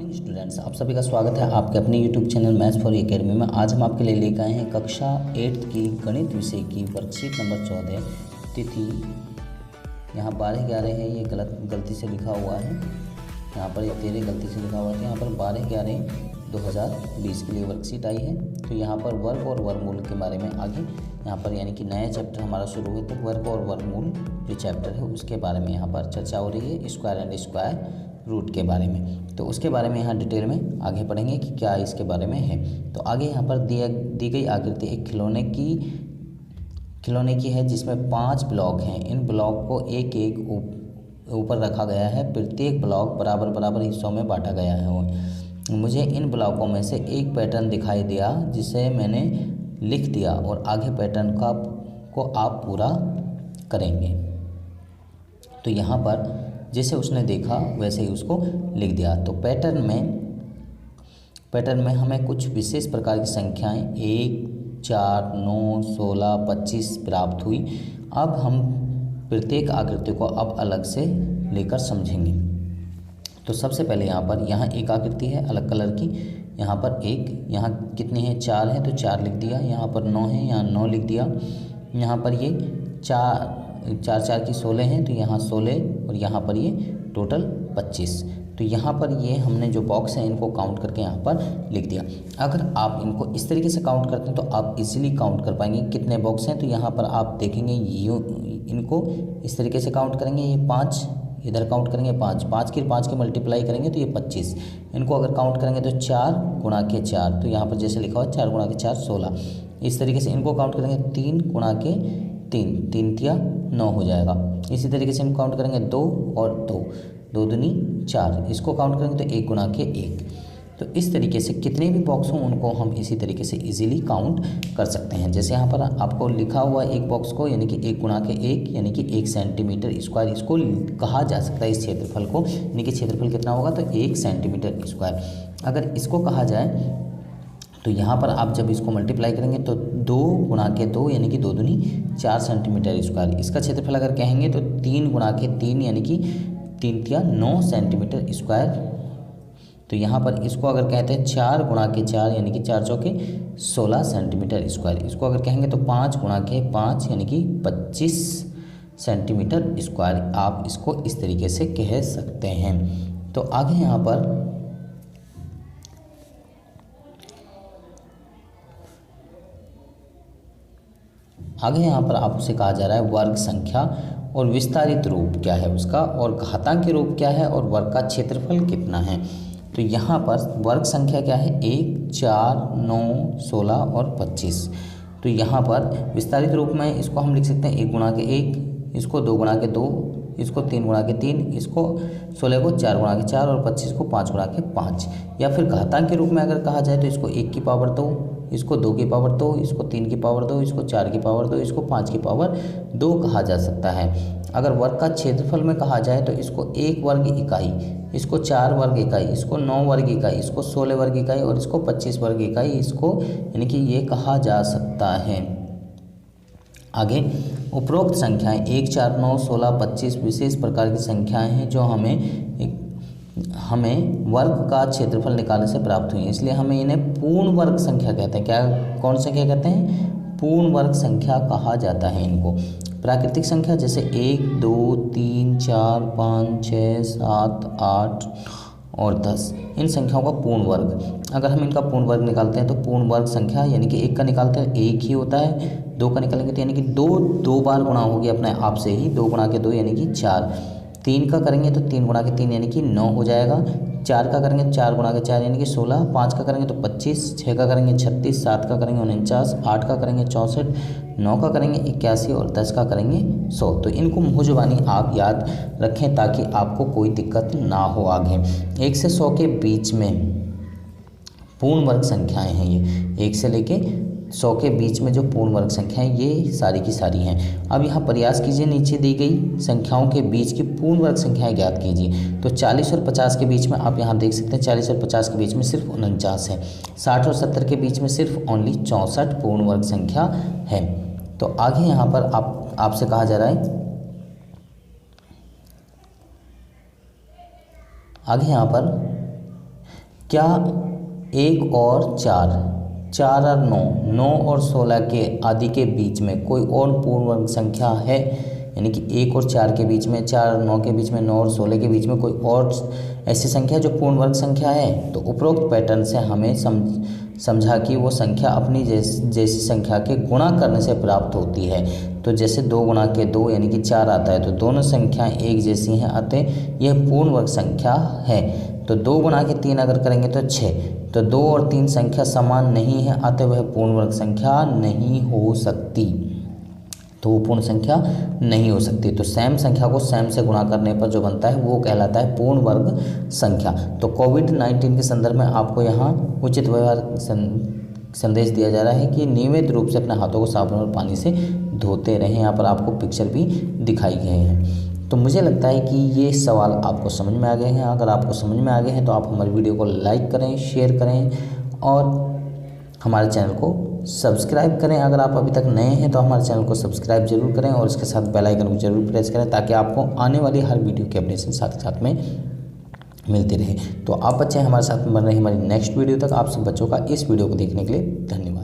Morning students, आप सभी का स्वागत है आपके अपने YouTube channel maths for academy में। आज हम आपके लिए लेकर आए हैं कक्षा 8 की गणित विषय की वर्कशीट नंबर 14। तिथि यहाँ 12/11 है, ये गलती से लिखा हुआ है। यहाँ पर 13 गलती से लिखा हुआ है, यहाँ पर 12/11/2020 के लिए वर्कशीट आई है। तो यहाँ पर वर्ग और वर्गमूल के बारे में आगे यहाँ पर यानी कि नया चैप्टर हमारा शुरू हुआ, तो वर्ग और वर्गमूल जो चैप्टर है उसके बारे में यहाँ पर चर्चा हो रही है, स्क्वायर एंड स्क्वायर रूट के बारे में। तो उसके बारे में यहाँ डिटेल में आगे पढ़ेंगे कि क्या इसके बारे में है। तो आगे यहाँ पर दी गई आकृति एक खिलौने की है, जिसमें 5 ब्लॉक हैं। इन ब्लॉक को एक एक ऊपर रखा गया है, प्रत्येक ब्लॉक बराबर बराबर हिस्सों में बांटा गया है। मुझे इन ब्लॉकों में से एक पैटर्न दिखाई दिया, जिसे मैंने लिख दिया और आगे पैटर्न को आप पूरा करेंगे। तो यहाँ पर जैसे उसने देखा वैसे ही उसको लिख दिया। तो पैटर्न में हमें कुछ विशेष प्रकार की संख्याएं 1, 4, 9, 16, 25 प्राप्त हुई। अब हम प्रत्येक आकृति को अब अलग से लेकर समझेंगे। तो सबसे पहले यहाँ एक आकृति है अलग कलर की, यहाँ पर एक, यहाँ कितनी है 4 है तो 4 लिख दिया। यहाँ पर 9 है, यहाँ 9 लिख दिया। यहाँ पर ये 4 की 16 हैं तो यहाँ 16 और यहाँ पर ये टोटल 25। तो यहाँ पर ये हमने जो बॉक्स हैं इनको काउंट करके यहाँ पर लिख दिया। अगर आप इनको इस तरीके से काउंट करते हैं तो आप इजीली काउंट कर पाएंगे कितने बॉक्स हैं। तो यहाँ पर आप देखेंगे इनको इस तरीके से काउंट करेंगे, ये 5 इधर काउंट करेंगे, 5 के मल्टीप्लाई करेंगे तो ये 25। इनको अगर काउंट करेंगे तो 4 गुणा के 4, तो यहाँ पर जैसे लिखा हुआ 4 गुणा के 4 16। इस तरीके से इनको काउंट करेंगे 3 गुणा के 3, 3 तिया 9 हो जाएगा। इसी तरीके से हम काउंट करेंगे 2 और 2, 2 दूनी 4। इसको काउंट करेंगे तो 1 गुणा के 1। तो इस तरीके से कितने भी बॉक्स हों उनको हम इसी तरीके से इजीली काउंट कर सकते हैं। जैसे यहाँ पर आपको लिखा हुआ एक बॉक्स को यानी कि 1 गुणा के 1 यानी कि 1 सेंटीमीटर स्क्वायर इसको कहा जा सकता है। इस क्षेत्रफल को यानी कि क्षेत्रफल कितना होगा तो 1 सेंटीमीटर स्क्वायर। अगर इसको कहा जाए तो यहाँ पर आप जब इसको मल्टीप्लाई करेंगे तो 2 गुणा के 2 यानी कि 2 दूनी 4 सेंटीमीटर स्क्वायर। इसका क्षेत्रफल अगर कहेंगे तो 3 गुणा के 3 यानी कि 3 तिया 9 सेंटीमीटर स्क्वायर। तो यहाँ पर इसको अगर कहते हैं 4 गुणा के 4 यानी कि 4 चौके 16 सेंटीमीटर स्क्वायर। इसको अगर कहेंगे तो 5 गुणा के 5 यानी कि 25 सेंटीमीटर स्क्वायर। आप इसको इस तरीके से कह सकते हैं। तो आगे यहाँ पर आपसे कहा जा रहा है वर्ग संख्या और विस्तारित रूप क्या है उसका, और घातांकी रूप क्या है, और वर्ग का क्षेत्रफल कितना है। तो यहाँ पर वर्ग संख्या क्या है 1, 4, 9, 16 और 25। तो यहाँ पर विस्तारित रूप में इसको हम लिख सकते हैं 1 गुणा के 1, इसको 2 गुणा के 2, इसको 3 गुणा के 3, इसको 16 को 4 गुणा के 4 और 25 को 5 गुणा के 5। या फिर घातांक के रूप में अगर कहा जाए तो इसको 1 की पावर 2, इसको 2 की पावर 2, इसको 3 की पावर 2, इसको 4 की पावर 2, इसको 5 की पावर 2 कहा जा सकता है। अगर वर्ग का क्षेत्रफल में कहा जाए तो इसको 1 वर्ग इकाई, इसको 4 वर्ग इकाई, इसको 9 वर्ग इकाई, इसको 16 वर्ग इकाई और इसको 25 वर्ग इकाई, इसको यानी कि ये कहा जा सकता है। आगे उपरोक्त संख्याएं 1, 4, 9, 16, 25 विशेष प्रकार की संख्याएं हैं जो हमें वर्ग का क्षेत्रफल निकालने से प्राप्त हुई, इसलिए हमें इन्हें पूर्ण वर्ग संख्या कहते हैं। क्या कौन संख्या कहते हैं? पूर्ण वर्ग संख्या कहा जाता है इनको। प्राकृतिक संख्या जैसे 1, 2, 3, 4, 5, 6, 7, 8 और 10, इन संख्याओं का पूर्ण वर्ग। अगर हम इनका पूर्ण वर्ग निकालते हैं तो पूर्ण वर्ग संख्या यानी कि 1 का निकालते हैं 1 ही होता है, 2 का निकालेंगे तो यानी कि 2 बार गुणा हो गया अपने आप से ही, 2 गुणा के 2 यानी कि 4। 3 का करेंगे तो 3 गुणा के 3 यानी कि 9 हो जाएगा। 4 का करेंगे 4 गुणा के 4 यानी कि 16। 5 का करेंगे तो 25। 6 का करेंगे 36। 7 का करेंगे 49। 8 का करेंगे 64। 9 का करेंगे 81 और 10 का करेंगे 100। तो इनको मुँह जुबानी आप याद रखें ताकि आपको कोई दिक्कत ना हो आगे। 1 से 100 के बीच में पूर्ण वर्ग संख्याएं हैं ये, 1 से लेके 100 के बीच में जो पूर्ण वर्ग संख्याएं ये सारी की सारी हैं। अब यहाँ प्रयास कीजिए, नीचे दी गई संख्याओं के बीच की पूर्ण वर्ग संख्याएं ज्ञात कीजिए। तो 40 और 50 के बीच में आप यहाँ देख सकते हैं 40 और 50 के बीच में सिर्फ 49 है। 60 और 70 के बीच में सिर्फ ओनली 64 पूर्ण वर्ग संख्या है। तो आगे यहाँ पर आपसे कहा जा रहा है, आगे यहाँ पर क्या 1 और 4, 4 और 9, 9 और 16 के आदि के बीच में कोई और पूर्ण वर्ग संख्या है? यानी कि 1 और 4 के बीच में, 4 और 9 के बीच में, 9 और 16 के बीच में कोई और ऐसी संख्या जो पूर्ण वर्ग संख्या है? तो उपरोक्त पैटर्न से हमें समझा कि वो संख्या अपनी जैसी संख्या के गुणा करने से प्राप्त होती है। तो जैसे 2 गुणा के 2 यानी कि 4 आता है, तो दोनों संख्याएं एक जैसी हैं, अतः यह पूर्ण वर्ग संख्या है। तो 2 गुणा के 3 अगर करेंगे तो 6, तो 2 और 3 संख्या समान नहीं है, अतः वह पूर्ण वर्ग संख्या नहीं हो सकती। तो वो पूर्ण संख्या नहीं हो सकती। तो सेम संख्या को सेम से गुणा करने पर जो बनता है वो कहलाता है पूर्ण वर्ग संख्या। तो कोविड-19 के संदर्भ में आपको यहाँ उचित व्यवहार संदेश दिया जा रहा है कि नियमित रूप से अपने हाथों को साबुन और पानी से धोते रहें। यहाँ पर आपको पिक्चर भी दिखाई गए हैं। तो मुझे लगता है कि ये सवाल आपको समझ में आ गए हैं। अगर आपको समझ में आ गए हैं तो आप हमारी वीडियो को लाइक करें, शेयर करें और हमारे चैनल को सब्सक्राइब करें। अगर आप अभी तक नए हैं तो हमारे चैनल को सब्सक्राइब जरूर करें और इसके साथ बेल आइकन को जरूर प्रेस करें, ताकि आपको आने वाली हर वीडियो की अपडेशन साथ में मिलती रहे। तो आप बच्चे हमारे साथ बन रहे हैं हमारी नेक्स्ट वीडियो तक। आप सब बच्चों का इस वीडियो को देखने के लिए धन्यवाद।